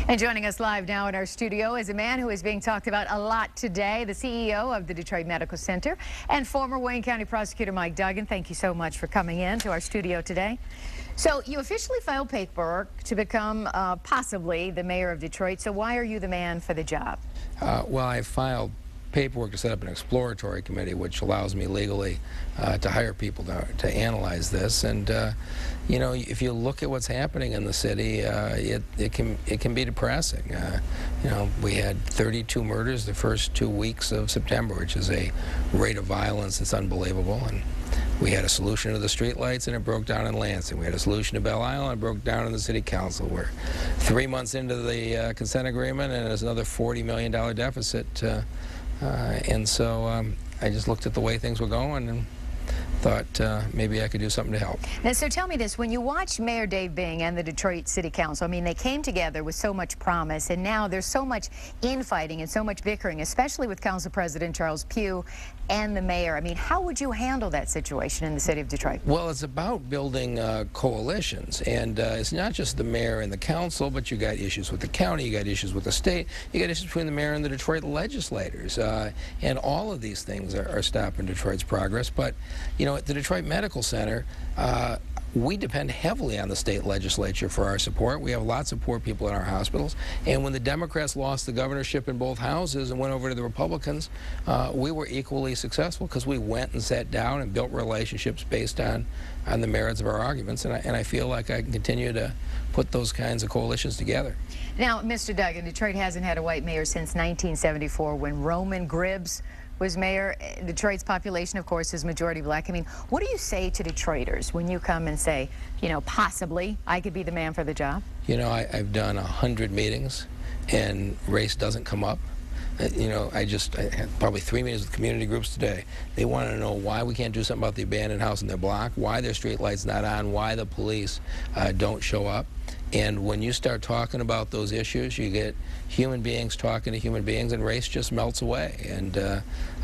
And joining us live now in our studio is a man who is being talked about a lot today, the CEO of the Detroit Medical Center and former Wayne County Prosecutor Mike Duggan. Thank you so much for coming in to our studio today. So you officially filed paperwork to become possibly the mayor of Detroit. So why are you the man for the job? Well, I filed paperwork to set up an exploratory committee, which allows me legally to hire people to analyze this. And you know, if you look at what's happening in the city, it can be depressing. You know, we had 32 murders the first 2 weeks of September, which is a rate of violence that's unbelievable. And we had a solution to the streetlights, and it broke down in Lansing. We had a solution to Belle Isle, and it broke down in the city council. We're 3 months into the consent agreement, and there's another $40 million deficit. And so I just looked at the way things were going and thought maybe I could do something to help. Now, so tell me this, when you watch Mayor Dave Bing and the Detroit City Council, I mean, they came together with so much promise, and now there's so much infighting and so much bickering, especially with Council President Charles Pugh and the mayor. I mean, how would you handle that situation in the city of Detroit? Well, it's about building coalitions, and it's not just the mayor and the council, but you got issues with the county, you got issues with the state, you got issues between the mayor and the Detroit legislators, and all of these things are stopping Detroit's progress. But you know, at the Detroit Medical Center, we depend heavily on the state legislature for our support. We have lots of poor people in our hospitals. And when the Democrats lost the governorship in both houses and went over to the Republicans, we were equally successful because we went and sat down and built relationships based on the merits of our arguments. And I feel like I can continue to put those kinds of coalitions together. Now, Mr. Duggan, Detroit hasn't had a white mayor since 1974 when Roman Gribbs was mayor. Detroit's population, of course, is majority black. I mean, what do you say to Detroiters when you come and say, you know, possibly I could be the man for the job? You know, I've done 100 meetings, and race doesn't come up. You know, I had probably 3 meetings with community groups today. They want to know why we can't do something about the abandoned house in their block, why their street light's not on, why the police don't show up. And when you start talking about those issues, you get human beings talking to human beings, and race just melts away. And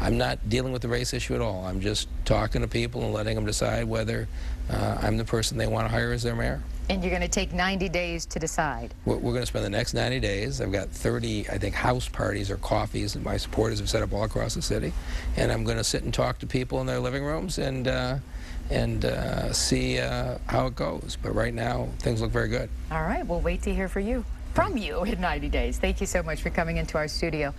I'm not dealing with the race issue at all. I'm just talking to people and letting them decide whether I'm the person they want to hire as their mayor. And you're going to take 90 days to decide. We're going to spend the next 90 days. I've got 30, I think, house parties or coffees that my supporters have set up all across the city. And I'm going to sit and talk to people in their living rooms and see how it goes. But right now, things look very good. All right, we'll wait to hear from you in 90 days. Thank you so much for coming into our studio.